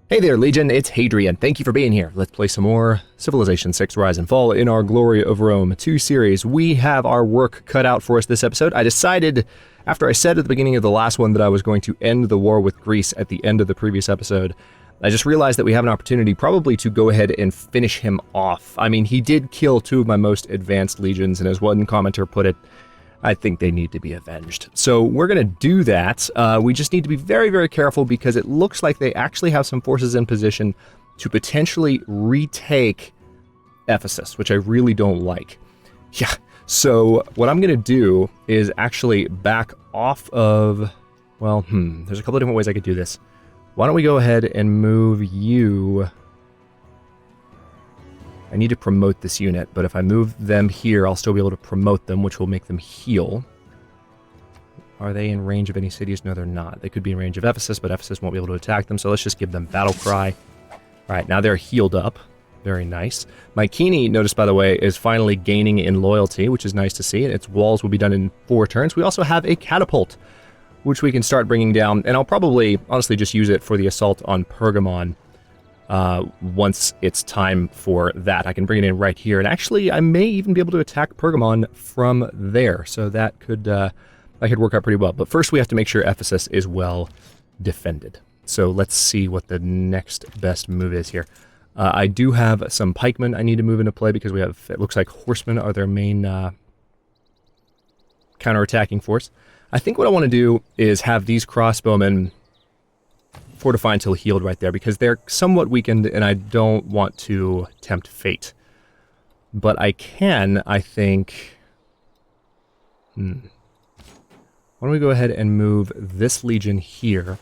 Hey there, Legion, it's Hadrian. Thank you for being here. Let's play some more Civilization VI Rise and Fall in our Glory of Rome 2 series. We have our work cut out for us this episode. I decided, after I said at the beginning of the last one that I was going to end the war with Greece at the end of the previous episode, I just realized that we have an opportunity probably to go ahead and finish him off. I mean, he did kill two of my most advanced legions, and as one commenter put it, I think they need to be avenged. So we're going to do that. We just need to be very, very careful because it looks like they actually have some forces in position to potentially retake Ephesus, which I really don't like. Yeah, so what I'm going to do is actually back off of, well, there's a couple of different ways I could do this. Why don't we go ahead and move you... I need to promote this unit, but if I move them here, I'll still be able to promote them, which will make them heal. Are they in range of any cities? No, they're not. They could be in range of Ephesus, but Ephesus won't be able to attack them, so let's just give them Battle Cry. All right, now they're healed up. Very nice. Mycenae, notice, by the way, is finally gaining in loyalty, which is nice to see. Its walls will be done in 4 turns. We also have a catapult, which we can start bringing down, and I'll probably, honestly, just use it for the assault on Pergamon. Once it's time for that. I can bring it in right here, and actually I may even be able to attack Pergamon from there, so that could work out pretty well. But first we have to make sure Ephesus is well defended. So let's see what the next best move is here. I do have some pikemen I need to move into play because we have, it looks like horsemen are their main counterattacking force. I think what I want to do is have these crossbowmen fortify until healed right there, because they're somewhat weakened and I don't want to tempt fate. But I can, I think... Why don't we go ahead and move this legion here,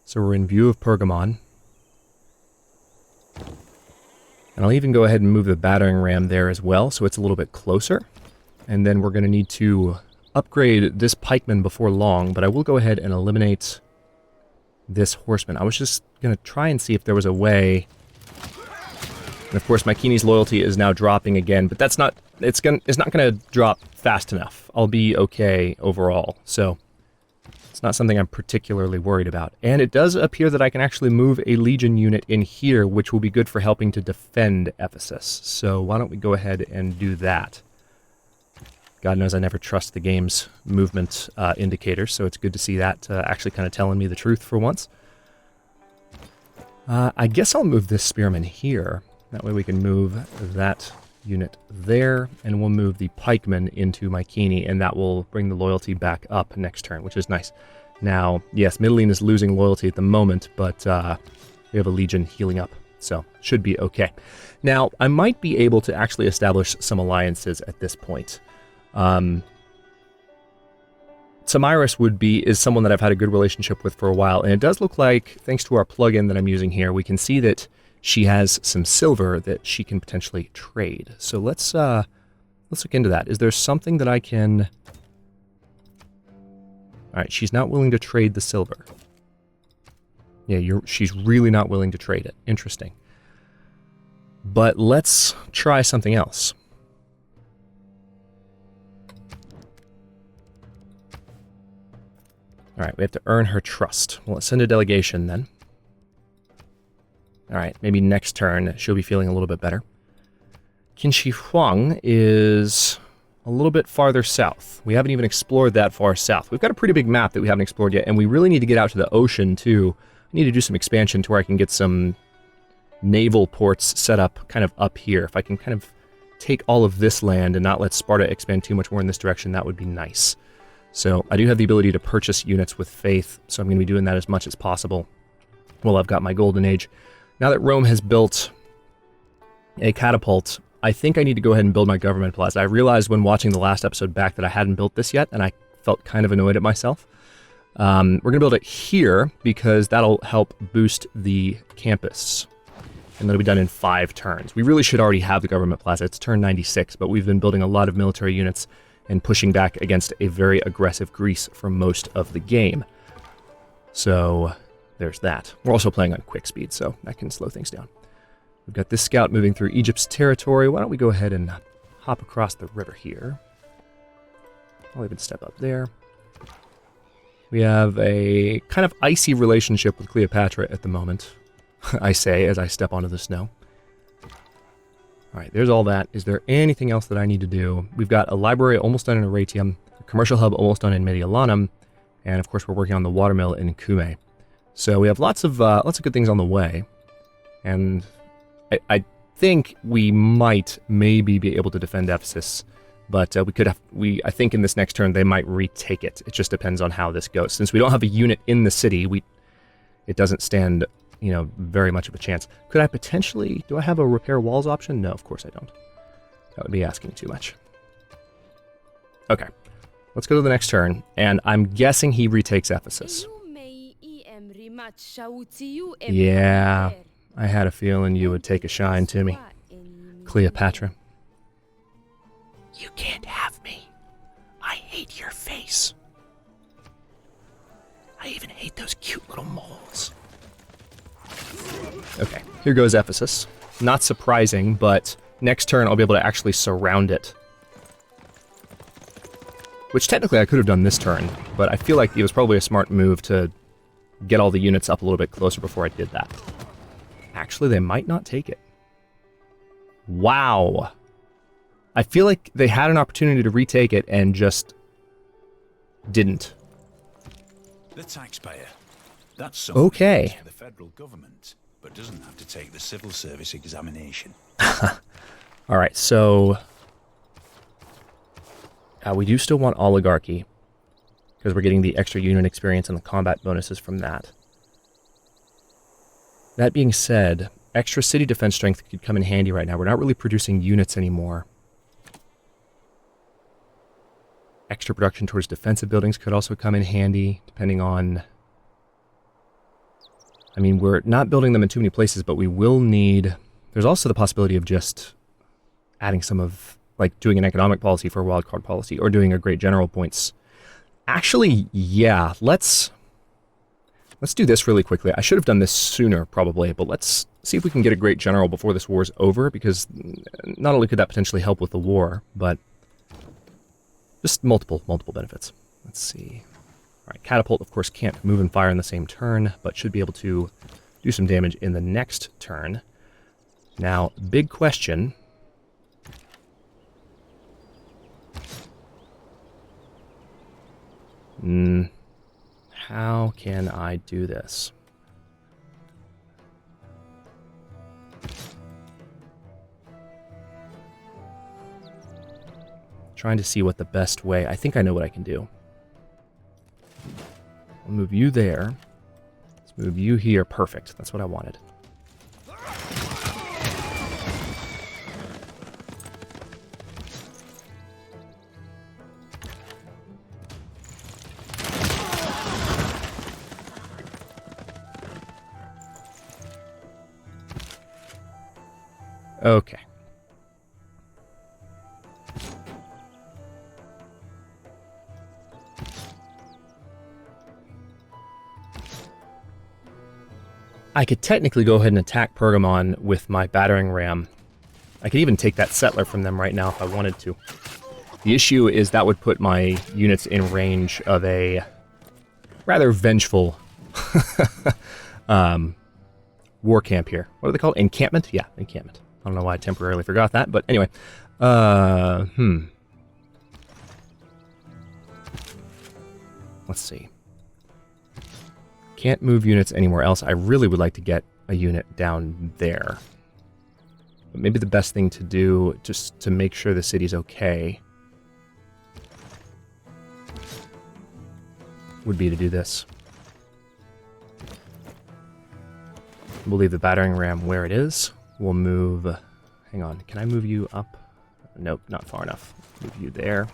so we're in view of Pergamon. And I'll even go ahead and move the battering ram there as well, so it's a little bit closer. And then we're going to need to upgrade this pikeman before long, but I will go ahead and eliminate this horseman. I was just going to try and see if there was a way. And of course, Mycenae's loyalty is now dropping again, but that's not, it's not going to drop fast enough. I'll be okay overall, so it's not something I'm particularly worried about. And it does appear that I can actually move a legion unit in here, which will be good for helping to defend Ephesus. So why don't we go ahead and do that? God knows I never trust the game's movement indicators, so it's good to see that actually kind of telling me the truth for once. I guess I'll move this spearman here. That way we can move that unit there, and we'll move the pikeman into Mycenae, and that will bring the loyalty back up next turn, which is nice. Now, yes, Mytilene is losing loyalty at the moment, but we have a legion healing up, so should be okay. Now, I might be able to actually establish some alliances at this point. Samiris is someone that I've had a good relationship with for a while, and it does look like, thanks to our plugin that I'm using here, we can see that she has some silver that she can potentially trade. So let's look into that. Is there something that I can... Alright, she's not willing to trade the silver. Yeah, she's really not willing to trade it. Interesting. But let's try something else. Alright, we have to earn her trust. Well, let's send a delegation then. Alright, maybe next turn she'll be feeling a little bit better. Qinshi Huang is a little bit farther south. We haven't even explored that far south. We've got a pretty big map that we haven't explored yet, and we really need to get out to the ocean too. I need to do some expansion to where I can get some naval ports set up kind of up here. If I can kind of take all of this land and not let Sparta expand too much more in this direction, that would be nice. So I do have the ability to purchase units with faith, so I'm going to be doing that as much as possible. Well, I've got my golden age. Now that Rome has built a catapult, I think I need to go ahead and build my government plaza. I realized when watching the last episode back that I hadn't built this yet, and I felt kind of annoyed at myself. We're going to build it here because that'll help boost the campus. And that'll be done in 5 turns. We really should already have the government plaza. It's turn 96, but we've been building a lot of military units and pushing back against a very aggressive Greece for most of the game. So there's that. We're also playing on quick speed, so that can slow things down. We've got this scout moving through Egypt's territory. Why don't we go ahead and hop across the river here. I'll even step up there. We have a kind of icy relationship with Cleopatra at the moment. I say as I step onto the snow. Alright, there's all that. Is there anything else that I need to do? We've got a library almost done in Aratium, a commercial hub almost done in Mediolanum, and of course we're working on the watermill in Cumae. So we have lots of good things on the way, and I think we might maybe be able to defend Ephesus, but I think in this next turn they might retake it. It just depends on how this goes. Since we don't have a unit in the city, it doesn't stand, very much of a chance. Could I potentially, do I have a repair walls option? No, of course I don't. That would be asking too much. Okay, let's go to the next turn, and I'm guessing he retakes Ephesus. Yeah, I had a feeling you would take a shine to me, Cleopatra. You can't have me. I hate your face. I even hate those cute little moles. Okay, here goes Ephesus. Not surprising, but next turn I'll be able to actually surround it. Which technically I could have done this turn, but I feel like it was probably a smart move to get all the units up a little bit closer before I did that. Actually, they might not take it. Wow. I feel like they had an opportunity to retake it and just didn't. The taxpayer. That's something okay. for the federal government, but doesn't have to take the civil service examination. All right, so we do still want oligarchy because we're getting the extra unit experience and the combat bonuses from that. That being said, extra city defense strength could come in handy right now. We're not really producing units anymore. Extra production towards defensive buildings could also come in handy, depending on... I mean, we're not building them in too many places, but we will need... There's also the possibility of just adding some of, like, doing an economic policy for a wildcard policy, or doing a great general points. Actually, yeah, let's do this really quickly. I should have done this sooner, probably, but let's see if we can get a great general before this war's over, because not only could that potentially help with the war, but just multiple benefits. Let's see. All right, Catapult, of course, can't move and fire in the same turn, but should be able to do some damage in the next turn. Now, big question. How can I do this? Trying to see what the best way... I think I know what I can do. I'll move you there. Let's move you here. Perfect. That's what I wanted. Okay. I could technically go ahead and attack Pergamon with my battering ram. I could even take that settler from them right now if I wanted to. The issue is that would put my units in range of a rather vengeful war camp here. What are they called? Encampment? Yeah, encampment. I don't know why I temporarily forgot that, but anyway. Let's see. Can't move units anywhere else. I really would like to get a unit down there. But maybe the best thing to do, just to make sure the city's okay, would be to do this. We'll leave the battering ram where it is. We'll move... Hang on, can I move you up? Nope, not far enough. Move you there.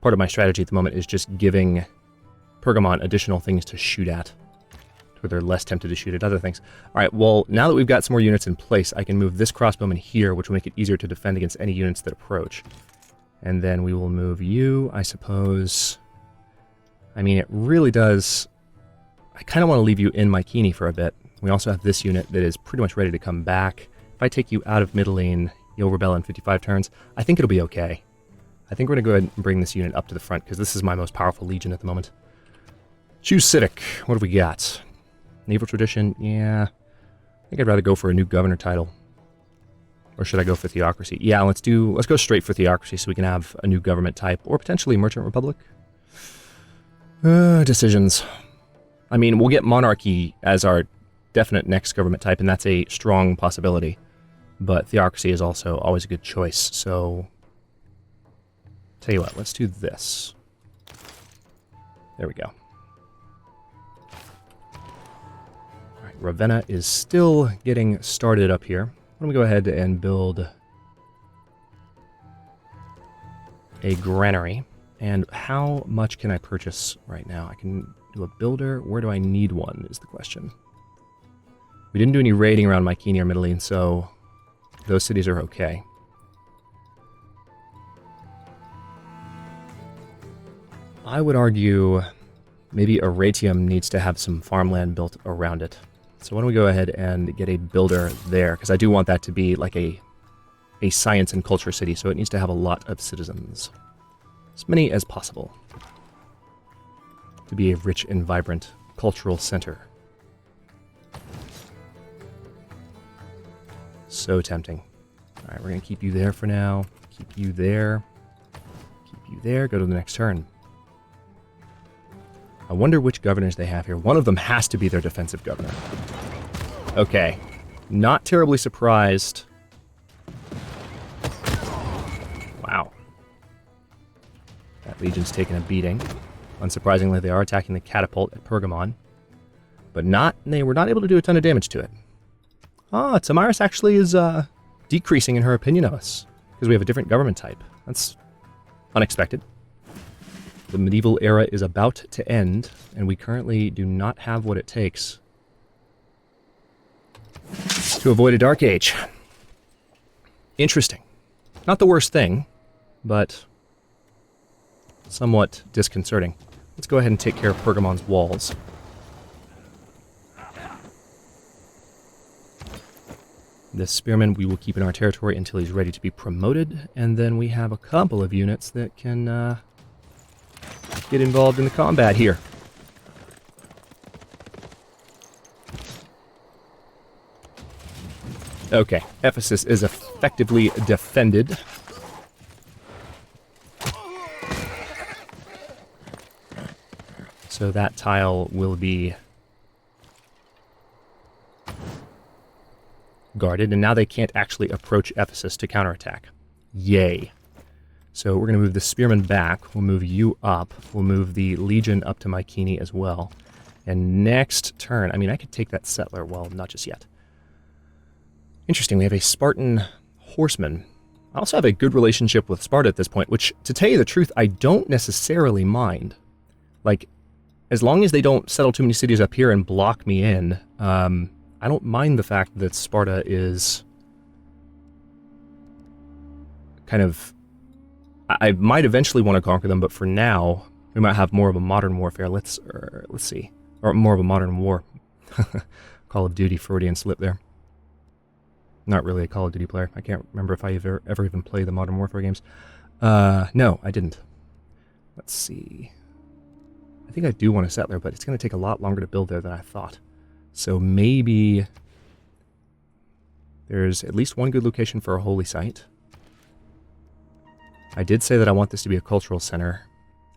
Part of my strategy at the moment is just giving Pergamon additional things to shoot at, where they're less tempted to shoot at other things. Alright, well, now that we've got some more units in place, I can move this crossbowman here, which will make it easier to defend against any units that approach. And then we will move you, I suppose. I mean, it really does... I kind of want to leave you in Mycenae for a bit. We also have this unit that is pretty much ready to come back. If I take you out of Mytilene, you'll rebel in 55 turns. I think it'll be okay. I think we're going to go ahead and bring this unit up to the front, because this is my most powerful legion at the moment. Choose Civic. What have we got? Naval Tradition, yeah. think I'd rather go for a new governor title. Or should I go for theocracy? Yeah, let's go straight for theocracy so we can have a new government type. Or potentially merchant republic. Decisions. I mean, we'll get monarchy as our definite next government type, and that's a strong possibility. But theocracy is also always a good choice, so... Tell you what, let's do this. There we go. Alright, Ravenna is still getting started up here. Let me go ahead and build a granary. And how much can I purchase right now? I can do a builder. Where do I need one is the question. We didn't do any raiding around Mycenae or Mytilene, so those cities are okay. I would argue maybe Aratium needs to have some farmland built around it. So why don't we go ahead and get a builder there, because I do want that to be like a science and culture city, so it needs to have a lot of citizens. As many as possible. To be a rich and vibrant cultural center. So tempting. Alright, we're going to keep you there for now. Keep you there. Keep you there. Go to the next turn. I wonder which governors they have here. One of them has to be their defensive governor. Okay. Not terribly surprised. Wow. That legion's taken a beating. Unsurprisingly, they are attacking the catapult at Pergamon. But they were not able to do a ton of damage to it. Ah, Tamiris actually is decreasing in her opinion of us. Because we have a different government type. That's unexpected. The medieval era is about to end, and we currently do not have what it takes to avoid a dark age. Interesting. Not the worst thing, but somewhat disconcerting. Let's go ahead and take care of Pergamon's walls. This spearman we will keep in our territory until he's ready to be promoted, and then we have a couple of units that can get involved in the combat here. Okay, Ephesus is effectively defended. So that tile will be guarded, and now they can't actually approach Ephesus to counterattack. Yay. So we're going to move the spearmen back. We'll move you up. We'll move the legion up to Mycenae as well. And next turn, I mean, I could take that settler. Well, not just yet. Interesting, we have a Spartan horseman. I also have a good relationship with Sparta at this point, which, to tell you the truth, I don't necessarily mind. Like, as long as they don't settle too many cities up here and block me in, I don't mind the fact that Sparta is kind of... I might eventually want to conquer them, but for now, we might have more of a modern warfare. Let's see. Or more of a modern war. Call of Duty, Freudian slip there. Not really a Call of Duty player. I can't remember if I ever even played the Modern Warfare games. No, I didn't. Let's see. I think I do want a settler, but it's going to take a lot longer to build there than I thought. So maybe there's at least one good location for a holy site. I did say that I want this to be a cultural center,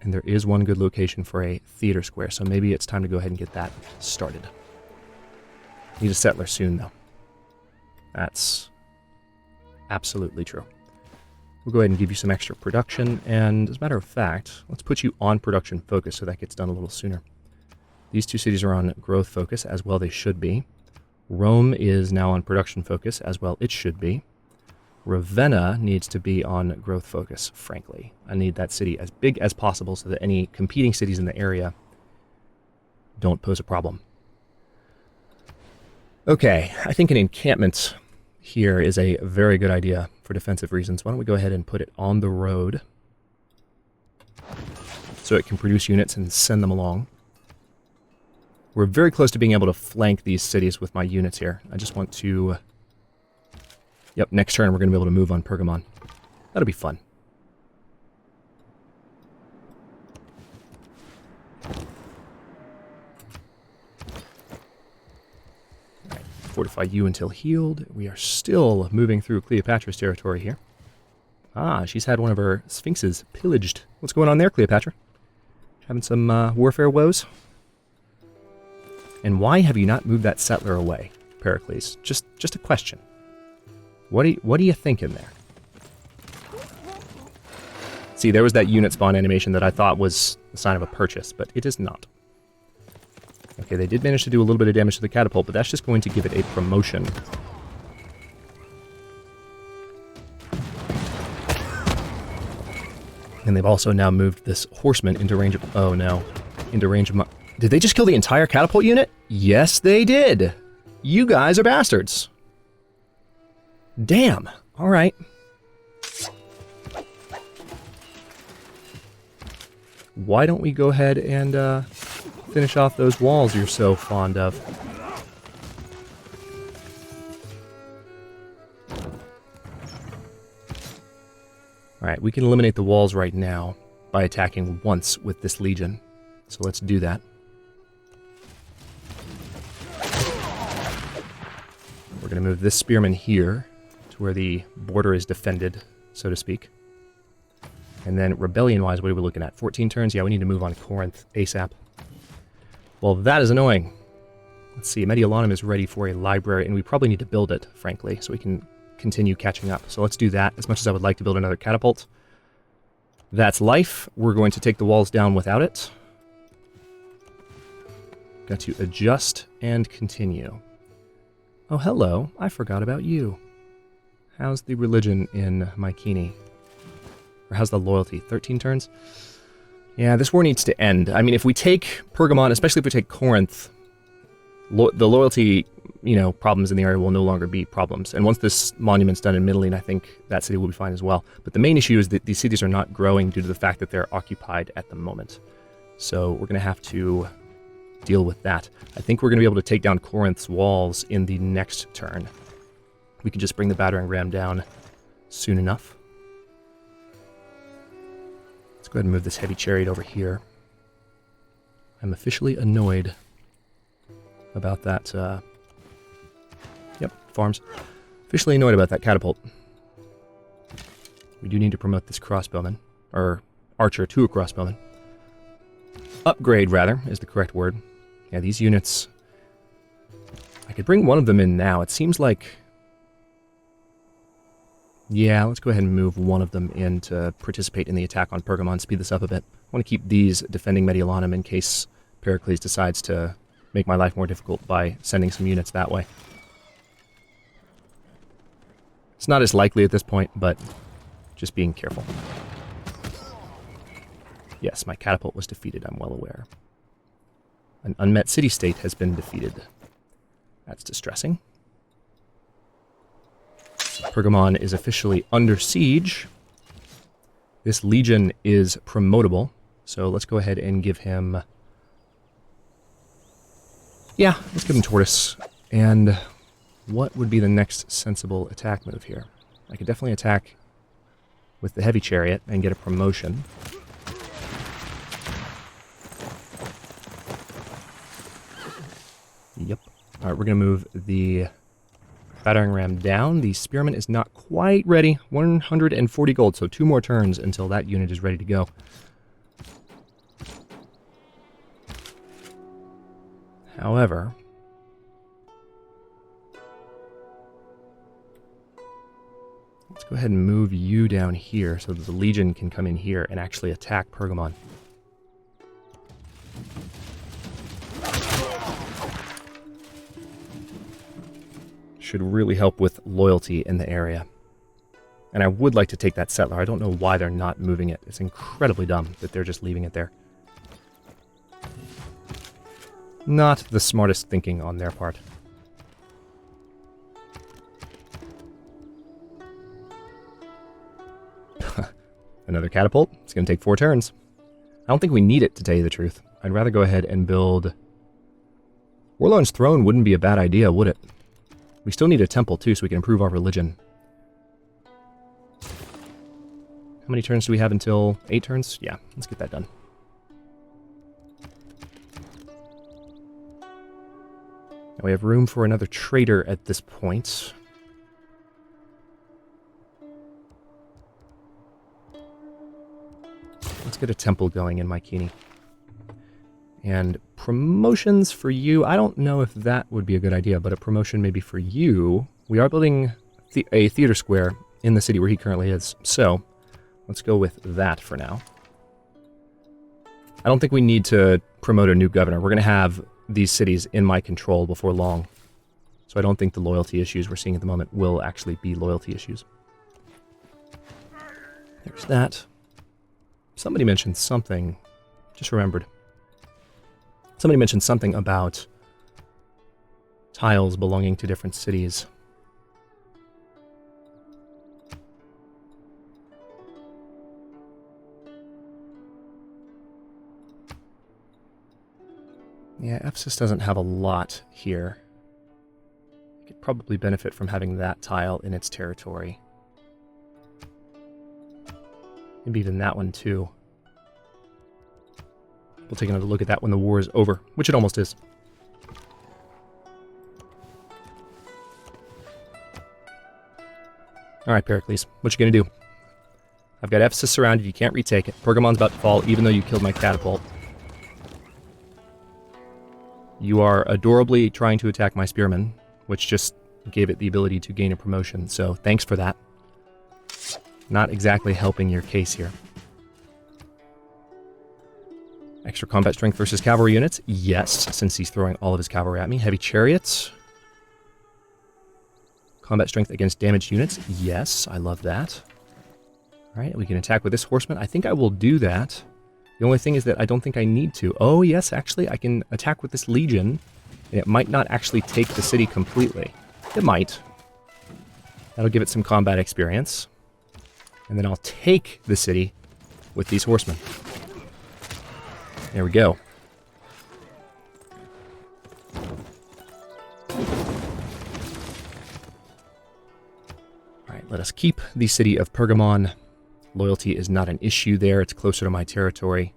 and there is one good location for a theater square, so maybe it's time to go ahead and get that started. Need a settler soon, though. That's absolutely true. We'll go ahead and give you some extra production, and as a matter of fact, let's put you on production focus so that gets done a little sooner. These two cities are on growth focus, as well they should be. Rome is now on production focus, as well it should be. Ravenna needs to be on growth focus, frankly. I need that city as big as possible so that any competing cities in the area don't pose a problem. Okay, I think an encampment here is a very good idea for defensive reasons. Why don't we go ahead and put it on the road so it can produce units and send them along. We're very close to being able to flank these cities with my units here. I just want to... Yep, next turn we're going to be able to move on Pergamon. That'll be fun. Right. fortify you until healed. We are still moving through Cleopatra's territory here. Ah, she's had one of her sphinxes pillaged. What's going on there, Cleopatra? Having some warfare woes? And why have you not moved that settler away, Pericles? Just a question. What are you thinking there? See, there was that unit spawn animation that I thought was a sign of a purchase, but it is not. Okay, they did manage to do a little bit of damage to the catapult, but that's just going to give it a promotion. And they've also now moved this horseman into range of... Oh, no. Into range of my... Did they just kill the entire catapult unit? Yes, they did. You guys are bastards. Damn. All right. Why don't we go ahead and finish off those walls you're so fond of? Alright, we can eliminate the walls right now by attacking once with this legion. So let's do that. We're going to move this spearman here to where the border is defended, so to speak. And then rebellion-wise, what are we looking at? 14 turns? Yeah, we need to move on to Corinth ASAP. Well, that is annoying. Let's see, Mediolanum is ready for a library, and we probably need to build it, frankly, so we can continue catching up. So let's do that, as much as I would like to build another catapult. That's life. We're going to take the walls down without it. Got to adjust and continue. Oh, hello. I forgot about you. How's the religion in Mycenae? Or how's the loyalty? 13 turns? Yeah, this war needs to end. I mean, if we take Pergamon, especially if we take Corinth, the loyalty, problems in the area will no longer be problems. And once this monument's done in Mytilene, I think that city will be fine as well. But the main issue is that these cities are not growing due to the fact that they're occupied at the moment. So we're going to have to deal with that. I think we're going to be able to take down Corinth's walls in the next turn. We can just bring the battering ram down soon enough. Let's go ahead and move this heavy chariot over here. I'm officially annoyed about that, farms. Officially annoyed about that catapult. We do need to promote this crossbowman, or archer to a crossbowman. Upgrade, rather, is the correct word. Yeah, these units... I could bring one of them in now. It seems like... Yeah, let's go ahead and move one of them in to participate in the attack on Pergamon, speed this up a bit. I want to keep these defending Mediolanum in case Pericles decides to make my life more difficult by sending some units that way. It's not as likely at this point, but just being careful. Yes, my catapult was defeated, I'm well aware. An unmet city-state has been defeated. That's distressing. Pergamon is officially under siege. This legion is promotable, so let's go ahead and give him... Yeah, let's give him Tortoise. And what would be the next sensible attack move here? I could definitely attack with the heavy chariot and get a promotion. Yep. Alright, we're going to move the battering ram down. The spearman is not quite ready. 140 gold, so 2 more turns until that unit is ready to go. However... let's go ahead and move you down here so that the Legion can come in here and actually attack Pergamon. Should really help with loyalty in the area. And I would like to take that settler. I don't know why they're not moving it. It's incredibly dumb that they're just leaving it there. Not the smartest thinking on their part. Another catapult. It's going to take 4 turns. I don't think we need it, to tell you the truth. I'd rather go ahead and build... Warlorn's Throne wouldn't be a bad idea, would it? We still need a temple, too, so we can improve our religion. How many turns do we have until 8 turns? Yeah, let's get that done. Now we have room for another trader at this point. Let's get a temple going in Mycenae. And promotions for you, I don't know if that would be a good idea, but a promotion maybe for you. We are building a theater square in the city where he currently is, so let's go with that for now. I don't think we need to promote a new governor. We're going to have these cities in my control before long. So I don't think the loyalty issues we're seeing at the moment will actually be loyalty issues. There's that. Somebody mentioned something. Just remembered. Somebody mentioned something about tiles belonging to different cities. Yeah, Ephesus doesn't have a lot here. It could probably benefit from having that tile in its territory. Maybe even that one too. We'll take another look at that when the war is over, which it almost is. Alright, Pericles, what you gonna do? I've got Ephesus surrounded, you can't retake it. Pergamon's about to fall, even though you killed my catapult. You are adorably trying to attack my spearmen, which just gave it the ability to gain a promotion, so thanks for that. Not exactly helping your case here. Extra combat strength versus cavalry units? Yes, since he's throwing all of his cavalry at me. Heavy chariots. Combat strength against damaged units? Yes, I love that. Alright, we can attack with this horseman. I think I will do that. The only thing is that I don't think I need to. Oh, yes, actually, I can attack with this legion, and it might not actually take the city completely. It might. That'll give it some combat experience. And then I'll take the city with these horsemen. There we go. Alright, let us keep the city of Pergamon. Loyalty is not an issue there. It's closer to my territory.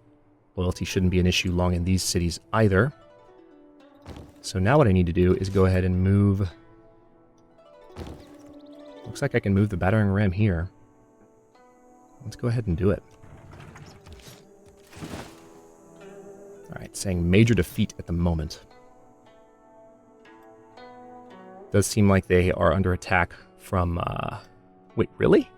Loyalty shouldn't be an issue long in these cities either. So now what I need to do is go ahead and move... Looks like I can move the battering ram here. Let's go ahead and do it. Alright, saying major defeat at the moment. Does seem like they are under attack from... Wait, really?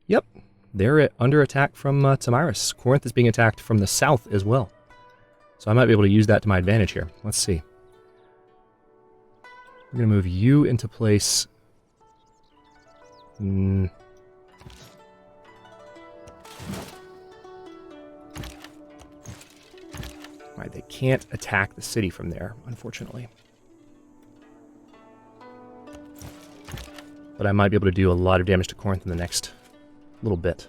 Yep, they're under attack from Tamiris. Corinth is being attacked from the south as well. So I might be able to use that to my advantage here. Let's see. We're going to move you into place. Alright, they can't attack the city from there, unfortunately. But I might be able to do a lot of damage to Corinth in the next little bit.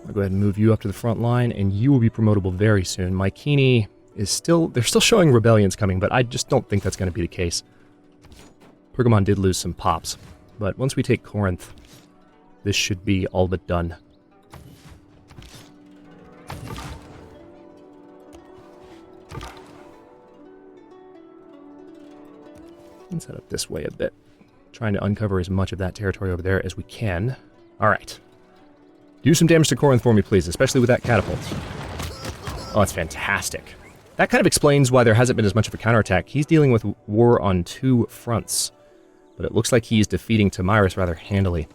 I'll go ahead and move you up to the front line, and you will be promotable very soon. Mycenae is still... They're still showing rebellions coming, but I just don't think that's going to be the case. Pergamon did lose some pops, but once we take Corinth, this should be all but done. Let's head up this way a bit. Trying to uncover as much of that territory over there as we can. Alright. Do some damage to Corinth for me, please, especially with that catapult. Oh, that's fantastic. That kind of explains why there hasn't been as much of a counterattack. He's dealing with war on two fronts. But it looks like he's defeating Tamiris rather handily.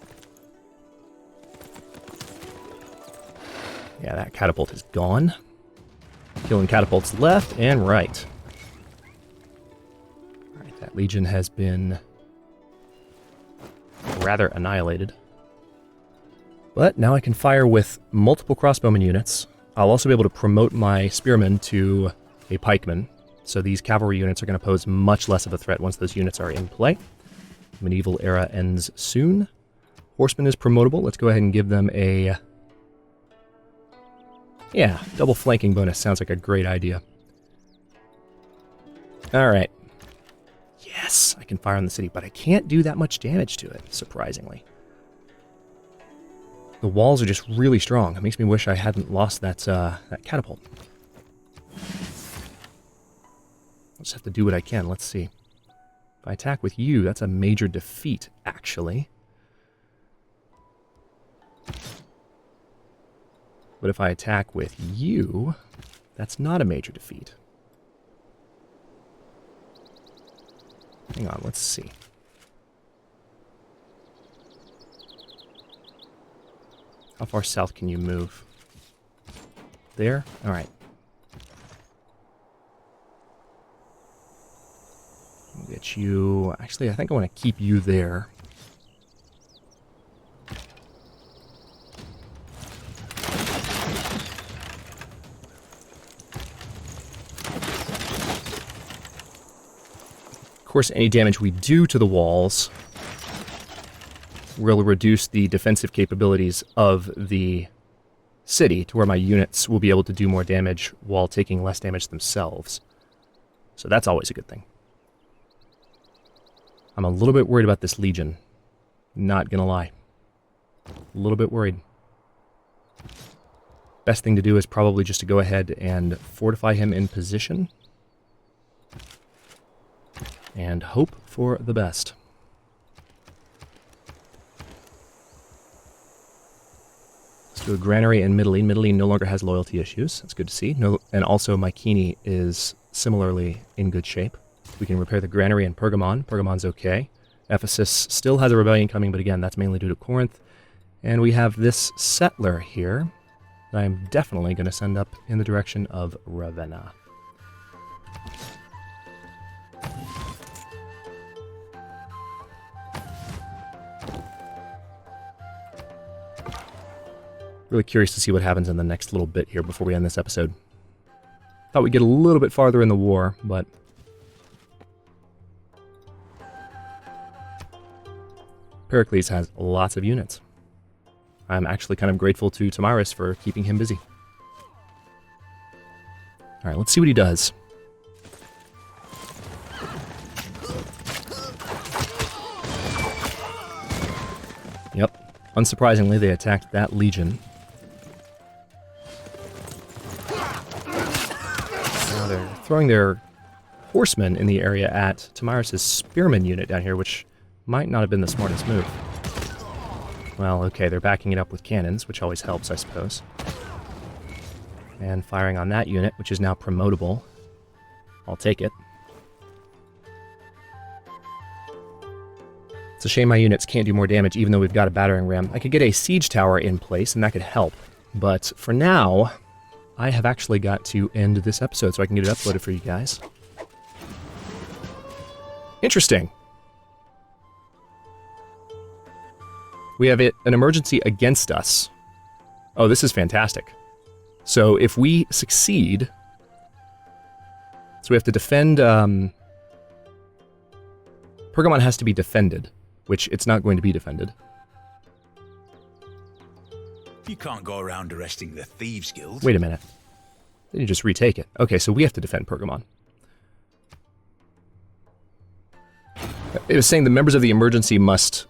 Yeah, that catapult is gone. Killing catapults left and right. Alright, that legion has been rather annihilated. But now I can fire with multiple crossbowman units. I'll also be able to promote my spearmen to a pikeman. So these cavalry units are going to pose much less of a threat once those units are in play. Medieval era ends soon. Horseman is promotable. Let's go ahead and give them a... Yeah, double flanking bonus sounds like a great idea. Alright. Yes, I can fire on the city, but I can't do that much damage to it, surprisingly. The walls are just really strong. It makes me wish I hadn't lost that, that catapult. I'll just have to do what I can. Let's see. If I attack with you, that's a major defeat, actually. But if I attack with you, that's not a major defeat. Hang on, let's see. How far south can you move? There? Alright. I'll get you... Actually, I think I want to keep you there. Of course, any damage we do to the walls will reduce the defensive capabilities of the city to where my units will be able to do more damage while taking less damage themselves. So that's always a good thing. I'm a little bit worried about this Legion. Not gonna lie. A little bit worried. Best thing to do is probably just to go ahead and fortify him in position. And hope for the best. Let's do a granary in Middle. Middle no longer has loyalty issues. That's good to see. No, and also Mycenae is similarly in good shape. We can repair the granary in Pergamon. Pergamon's okay. Ephesus still has a rebellion coming, but again, that's mainly due to Corinth. And we have this settler here that I'm definitely going to send up in the direction of Ravenna. Really curious to see what happens in the next little bit here before we end this episode. Thought we'd get a little bit farther in the war, but... Pericles has lots of units. I'm actually kind of grateful to Tamiris for keeping him busy. Alright, let's see what he does. Yep. Unsurprisingly, they attacked that legion. Now they're throwing their horsemen in the area at Tamiris' spearman unit down here, which might not have been the smartest move. Well, okay, they're backing it up with cannons, which always helps, I suppose. And firing on that unit, which is now promotable. I'll take it. It's a shame my units can't do more damage, even though we've got a battering ram. I could get a siege tower in place, and that could help. But for now, I have actually got to end this episode so I can get it uploaded for you guys. Interesting. We have an emergency against us. Oh, this is fantastic. So if we succeed... So we have to defend... Pergamon has to be defended, which it's not going to be defended. You can't go around arresting the Thieves Guild. Wait a minute. Then you just retake it. Okay, so we have to defend Pergamon. It was saying the members of the emergency must...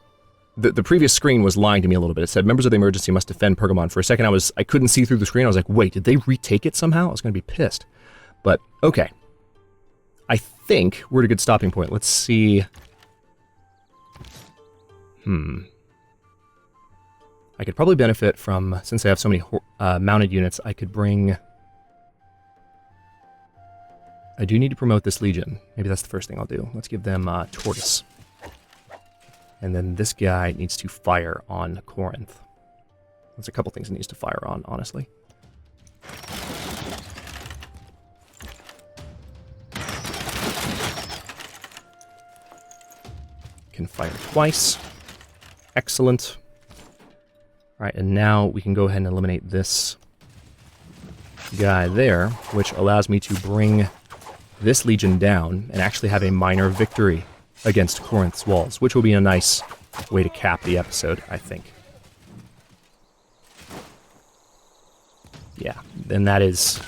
The previous screen was lying to me a little bit. It said members of the emergency must defend Pergamon. For a second, I couldn't see through the screen. I was like, wait, did they retake it somehow? I was going to be pissed. But, okay. I think we're at a good stopping point. Let's see. I could probably benefit from, since I have so many mounted units, I could bring... I do need to promote this Legion. Maybe that's the first thing I'll do. Let's give them Tortoise. And then this guy needs to fire on Corinth. There's a couple things he needs to fire on, honestly. Can fire twice. Excellent. Alright, and now we can go ahead and eliminate this guy there, which allows me to bring this Legion down and actually have a minor victory against Corinth's walls, which will be a nice way to cap the episode, I think. Yeah, and that is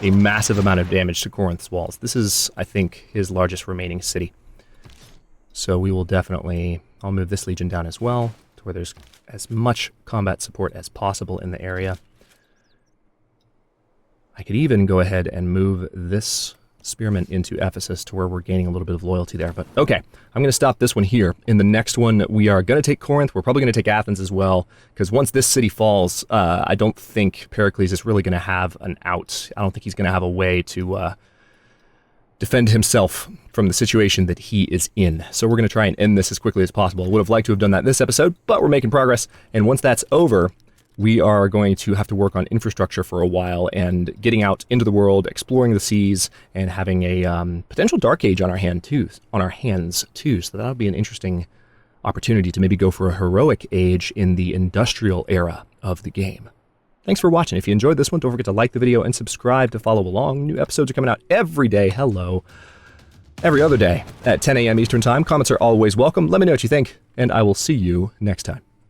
a massive amount of damage to Corinth's walls. This is, I think, his largest remaining city. So we will definitely... I'll move this Legion down as well, to where there's as much combat support as possible in the area. I could even go ahead and move this spearman into Ephesus to where we're gaining a little bit of loyalty there. But okay, I'm going to stop this one here. In the next one, we are going to take Corinth. We're probably going to take Athens as well, because once this city falls, I don't think Pericles is really going to have an out. I don't think he's going to have a way to defend himself from the situation that he is in. So we're going to try and end this as quickly as possible. I would have liked to have done that this episode, but we're making progress. And once that's over, we are going to have to work on infrastructure for a while and getting out into the world, exploring the seas, and having a potential Dark Age on our hands too. So that would be an interesting opportunity to maybe go for a heroic age in the industrial era of the game. Thanks for watching. If you enjoyed this one, don't forget to like the video and subscribe to follow along. New episodes are coming out every day. Every other day at 10 a.m. Eastern Time. Comments are always welcome. Let me know what you think, and I will see you next time.